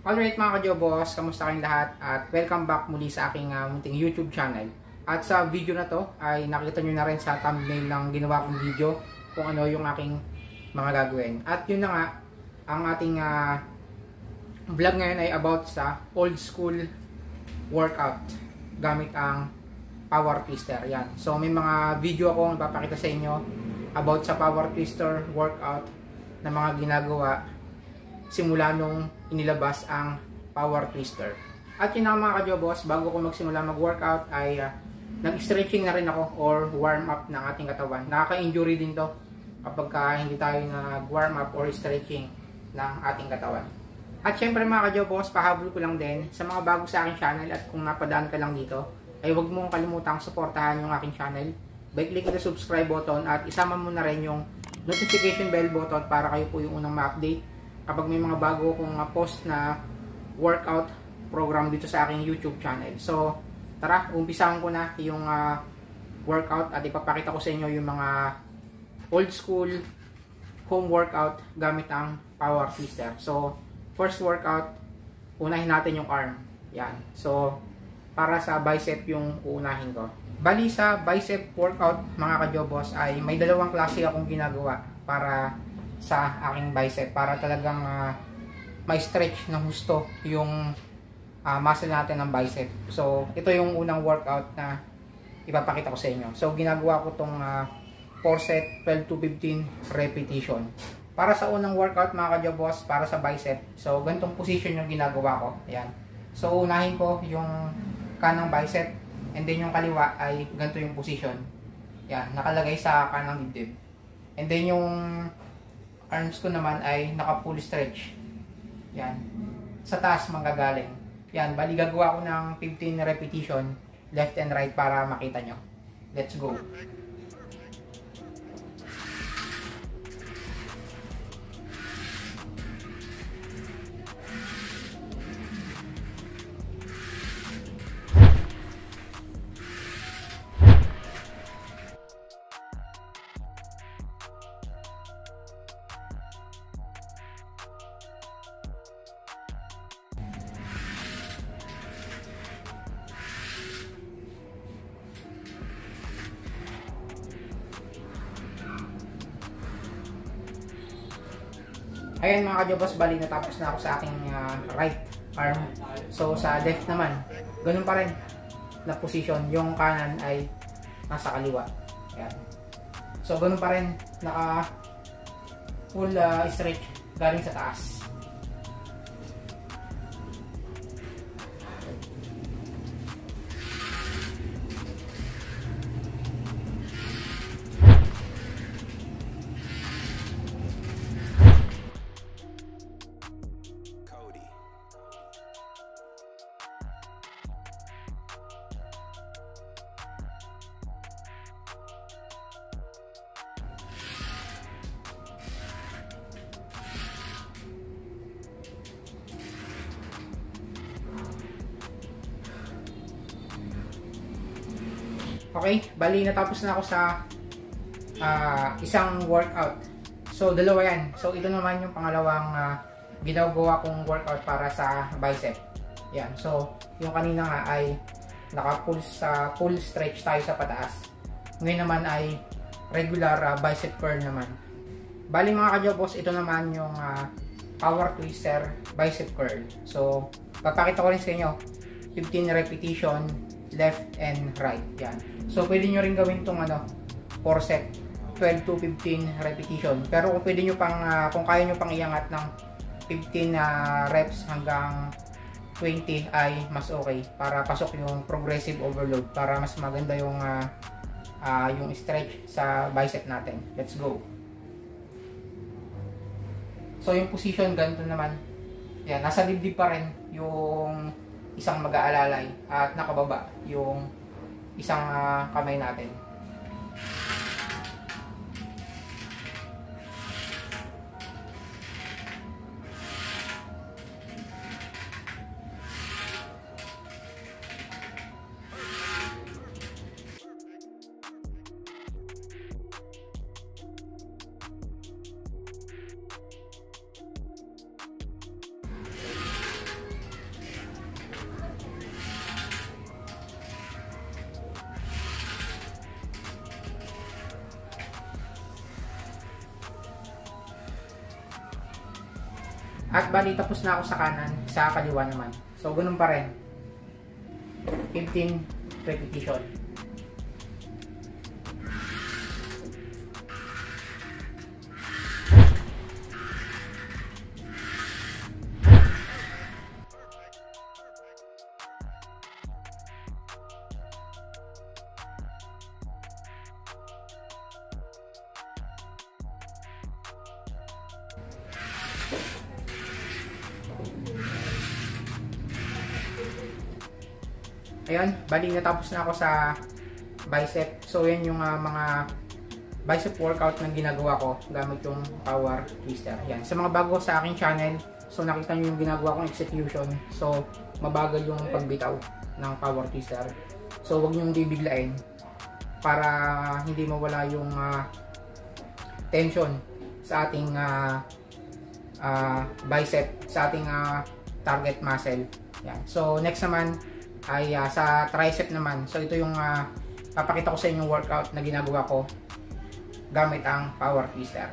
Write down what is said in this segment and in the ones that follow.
Alright mga ka-Jobos, kamusta kayong lahat at welcome back muli sa aking munting YouTube channel. At sa video na to ay nakita nyo na rin sa thumbnail ng ginawa kong video kung ano yung aking mga gagawin. At yun na nga, ang ating vlog ngayon ay about sa old school workout gamit ang power twister. Yan. So may mga video akong ipapakita sa inyo about sa power twister workout na mga ginagawa simula nung inilabas ang power twister. At yun nga mga ka-Jobos, bago ko magsimula mag-workout ay nag-stretching na rin ako or warm up ng ating katawan. Nakaka-injury din to kapag hindi tayo nag-warm up or stretching ng ating katawan. At syempre mga ka-Jobos, pahabol ko lang din sa mga bago sa aking channel at kung napadaan ka lang dito, ay huwag mong kalimutang suportahan yung aking channel by clicking the subscribe button at isama mo na rin yung notification bell button para kayo po yung unang ma-update kapag may mga bago kong post na workout program dito sa aking YouTube channel. So, tara, umpisahan ko na yung workout at ipapakita ko sa inyo yung mga old school home workout gamit ang power twister. So, first workout, unahin natin yung arm. Yan. So, para sa bicep yung uunahin ko. Bali sa bicep workout, mga ka-Jobos, ay may dalawang klase akong ginagawa para sa aking bicep para talagang may stretch ng husto yung muscle natin ng bicep. So, ito yung unang workout na ipapakita ko sa inyo. So, ginagawa ko tong 4 set, 12 to 15 repetition. Para sa unang workout mga ka-Jobos, para sa bicep. So, ganitong position yung ginagawa ko. Ayan. So, unahin ko yung kanang bicep and then yung kaliwa ay ganito yung position. Ayan, nakalagay sa kanang dibdib. And then yung arms ko naman ay naka-full stretch. Yan. Sa taas manggagaling. Yan. Bali gagawa ko ng 15 repetition left and right para makita nyo. Let's go. Ayan mga ka-Jobos, bali natapos na ako sa aking right arm. So sa left naman, ganun pa rin na position. Yung kanan ay nasa kaliwa. Ayan. So ganun pa rin, naka full stretch galing sa taas. Okay, bali natapos na ako sa isang workout. So dalawa yan. So ito naman yung pangalawang ginagawa kong workout para sa bicep. Yan. So yung kanina nga ay full stretch tayo sa pataas. Ngayon naman ay regular bicep curl naman. Bali mga ka-Jobos, ito naman yung power twister bicep curl. So papakita ko rin sa inyo 15 repetition left and right. Yan. So pwede nyo rin gawin itong 4 set, 12 to 15 repetition. Pero kung pwede nyo pang kung kaya nyo pang iangat ng 15 reps hanggang 20 ay mas okay para pasok yung progressive overload para mas maganda yung stretch sa bicep natin. Let's go. So yung position ganito naman. Yan, nasa dibdib pa rin yung isang mag-aalalay at nakababa yung isang kamay natin. At bali tapos na ako sa kanan, sa kaliwa naman. So ganun pa rin. 15 repetition. Ayan, bali natapos na ako sa bicep. So yan yung mga bicep workout na ginagawa ko gamit yung power twister. Yan, sa mga bago sa aking channel, so nakita nyo yung ginagawa kong execution. So mabagal yung pagbitaw ng power twister. So wag nyo bibiglain para hindi mawala yung tension sa ating bicep, sa ating target muscle. Yan. So next naman ay sa tricep naman. So ito yung papakita ko sa inyo yung workout na ginagawa ko gamit ang power twister.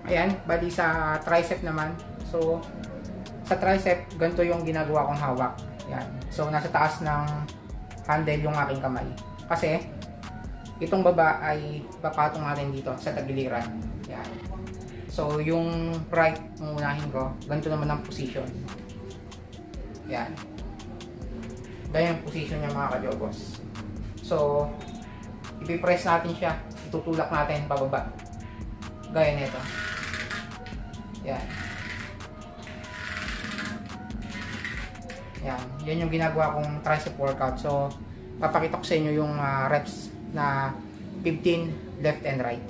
Ayan, bali sa tricep naman. So sa tricep, ganito yung ginagawa kong hawak. Yan. So nasa taas ng handle yung aking kamay. Kasi itong baba ay papatong natin dito sa tagiliran. Yan. So yung right, umunahin ko. Ganito naman ang position. Yan. Ganyan yung position niya mga kajobos. So, ipipress natin siya. Itutulak natin pababa. Gaya nito. Yan. Yan. Yan yung ginagawa kong tricep workout. So, papakita ko sa inyo yung reps na 15 left and right.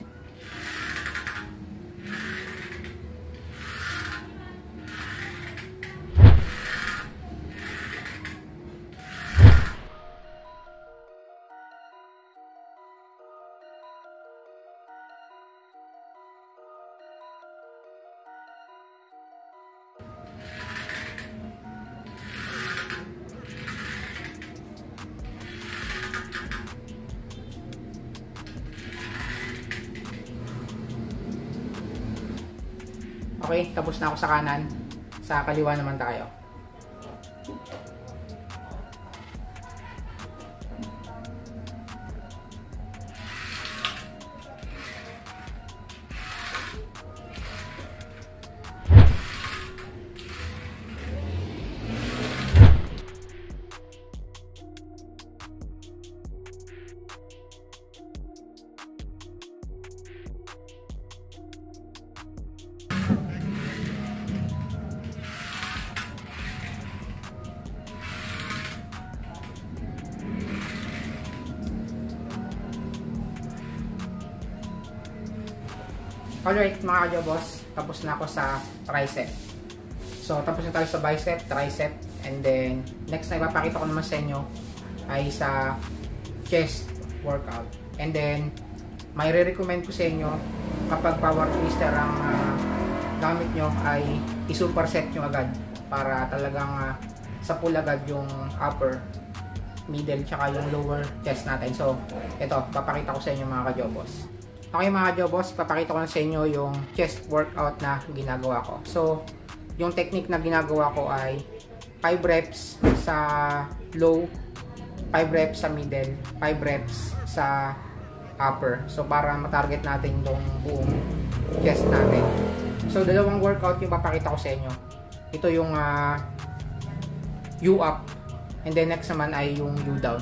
Okay, tapos na ako sa kanan. Sa kaliwa naman tayo. Alright mga kajobos, tapos na ako sa tricep. So tapos na tayo sa bicep, tricep, and then next na ipapakita ko naman sa inyo ay sa chest workout. And then may re-recommend ko sa inyo kapag power twister ang gamit nyo ay i-superset nyo agad para talagang sa full agad yung upper, middle, tsaka yung lower chest natin. So ito, papakita ko sa inyo mga kajobos. Okay mga kajobos, papakita ko na sa inyo yung chest workout na ginagawa ko. So, yung technique na ginagawa ko ay 5 reps sa low, 5 reps sa middle, 5 reps sa upper. So, para matarget natin yung buong chest natin. So, dalawang workout yung papakita ko sa inyo. Ito yung U up, and then next naman ay yung U down.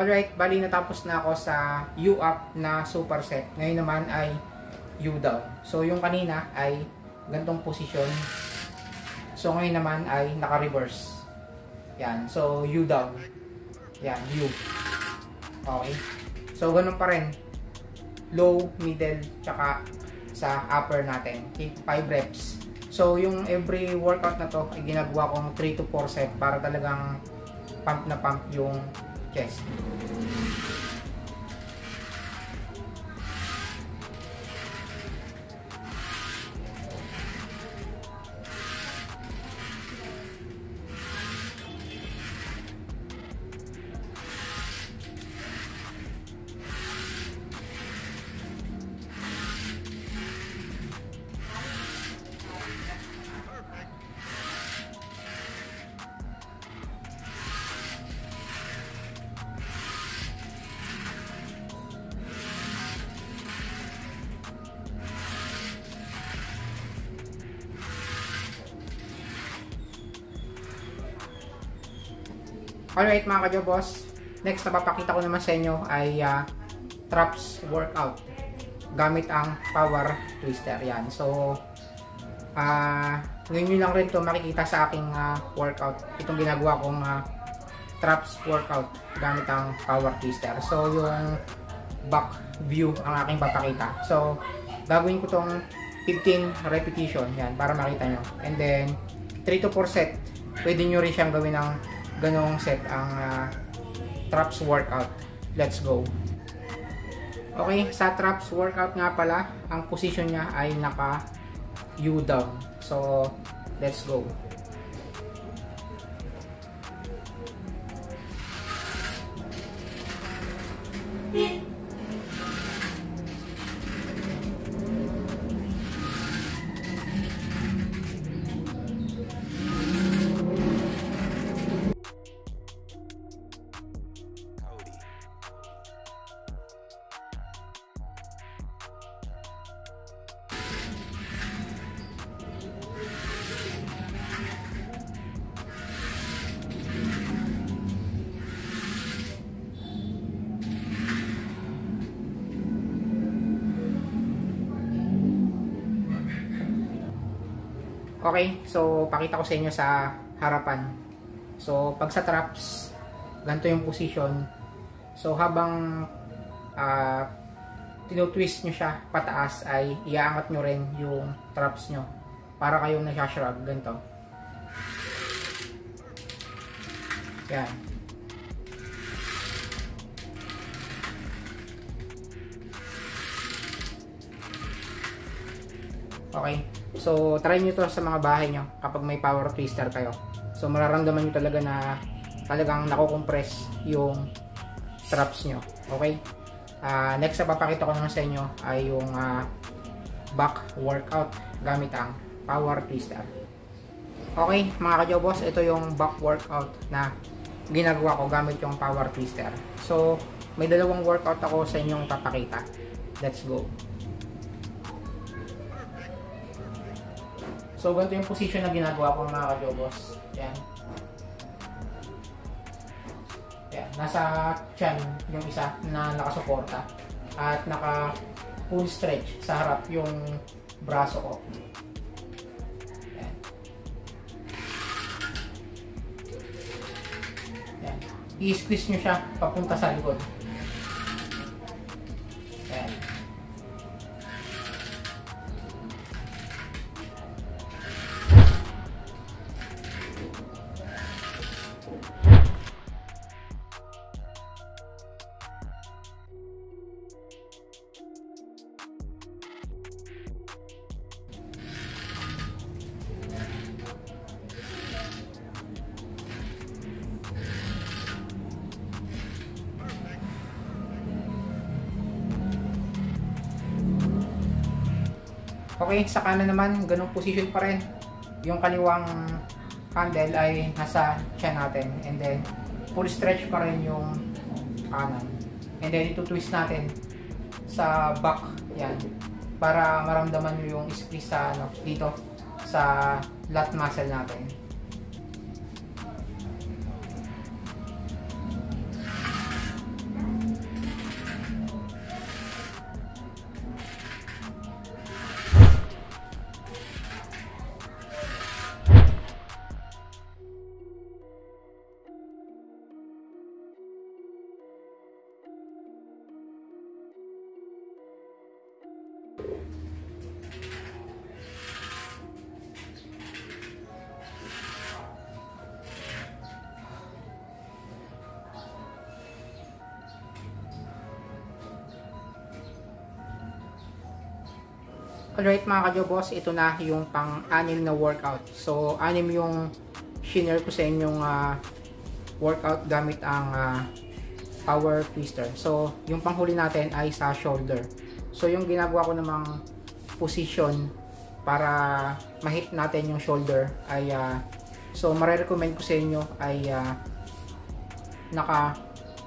Alright, bali natapos na ako sa U up na superset. Ngayon naman ay U down. So yung kanina ay ganitong posisyon. So ngayon naman ay naka-reverse. Yan. So, U down. Yan, U. Okay. So, ganun pa rin. Low, middle, tsaka sa upper natin. 5 reps. So, yung every workout na to ay ginagawa kong 3 to 4 set para talagang pump na pump yung chest. Alright mga ka-jobos, next na papakita ko naman sa inyo ay traps workout gamit ang power twister. Yan. So, ngayon nyo lang rin to makikita sa aking workout. Itong ginagawa kong traps workout gamit ang power twister. So, yung back view ang aking papakita. So, gagawin ko tong 15 repetition. Yan, para makita nyo. And then, 3 to 4 set. Pwede nyo rin siyang gawin ng ganong set ang traps workout. Let's go. Okay, sa traps workout nga pala, ang position niya ay naka U down. So, let's go. Okay, so pakita ko sa inyo sa harapan. So, pag sa traps, ganito yung position. So, habang tinutwist nyo siya pataas, ay iaangat nyo rin yung traps nyo para kayong nasa-shrug. Ganito. Yan. Okay. So, try nyo to sa mga bahay nyo kapag may power twister kayo. So, mararamdaman nyo talaga na talagang nakukompress yung traps nyo. Okay? Next na papakita ko naman sa inyo ay yung back workout gamit ang power twister. Okay, mga ka-jobos, ito yung back workout na ginagawa ko gamit yung power twister. So, may dalawang workout ako sa inyong papakita. Let's go. So, ganito yung position na ginagawa ko mga ka-jobos. Yan. Yan. Nasa chan yung isa na nakasuporta. At naka full stretch sa harap yung braso ko. Yan. Yan. I-squeeze nyo siya papunta sa likod. Yan. Okay, sa kanan naman, ganung position pa rin. Yung kaliwang handle ay nasa tiyan natin. And then, full stretch pa rin yung kanan. And then, ito twist natin sa back. Yan. Para maramdaman nyo yung squeeze sa, dito sa lat muscle natin. Alright mga ka-jobos, ito na yung pang-anim na workout. So, 6 yung shinare ko sa inyong workout gamit ang power twister. So, yung panghuli natin ay sa shoulder. So, yung ginagawa ko namang position para ma-hit natin yung shoulder ay so, marirecommend ko sa inyo ay naka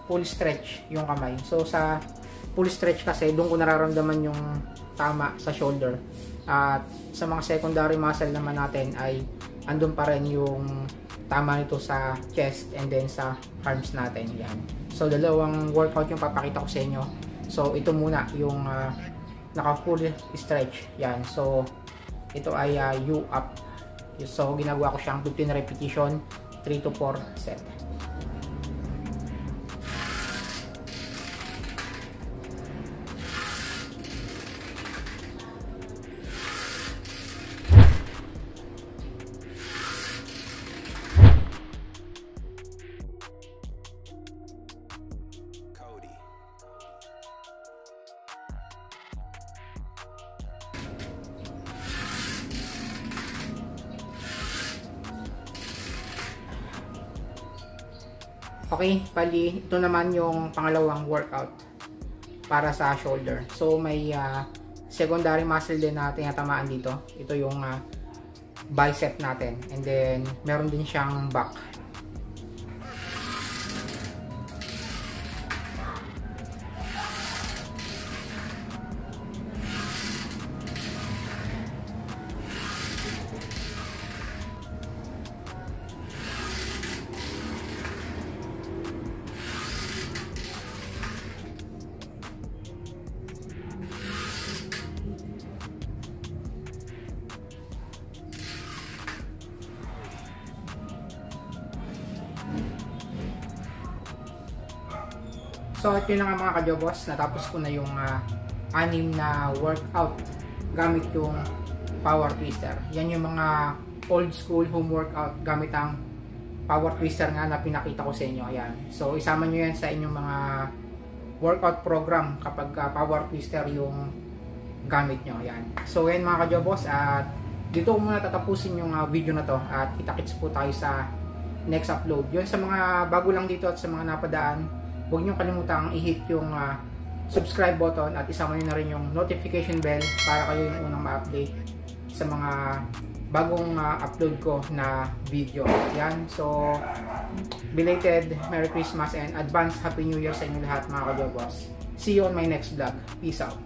full stretch yung kamay. So, sa full stretch kasi, doon ko nararamdaman yung tama sa shoulder. At sa mga secondary muscle naman natin ay andun pa rin yung tama nito sa chest and then sa arms natin. Yan. So, dalawang workout yung papakita ko sa inyo. So, ito muna yung naka full stretch. Yan. So, ito ay U up. So, ginagawa ko siyang 15 repetition, 3 to 4 set. Okay, bali, ito naman yung pangalawang workout para sa shoulder. So, may secondary muscle din na tinatamaan dito. Ito yung bicep natin. And then, meron din siyang back. So, ito na nga mga ka-jobos, natapos ko na yung 6 na workout gamit yung power twister. Yan yung mga old school home workout gamit ang power twister nga na pinakita ko sa inyo. Ayan. So, isama nyo yan sa inyong mga workout program kapag power twister yung gamit nyo. Ayan. So, yan mga ka-jobos, at dito ko muna tatapusin yung video na to at kita-kits po tayo sa next upload. Yun, sa mga bago lang dito at sa mga napadaan, huwag nyo kalimutang i-hit yung subscribe button at isama nyo na rin yung notification bell para kayo yung unang ma-update sa mga bagong upload ko na video. Yan. So, belated Merry Christmas and advance Happy New Year sa inyo lahat mga ka-jobos. See you on my next vlog. Peace out.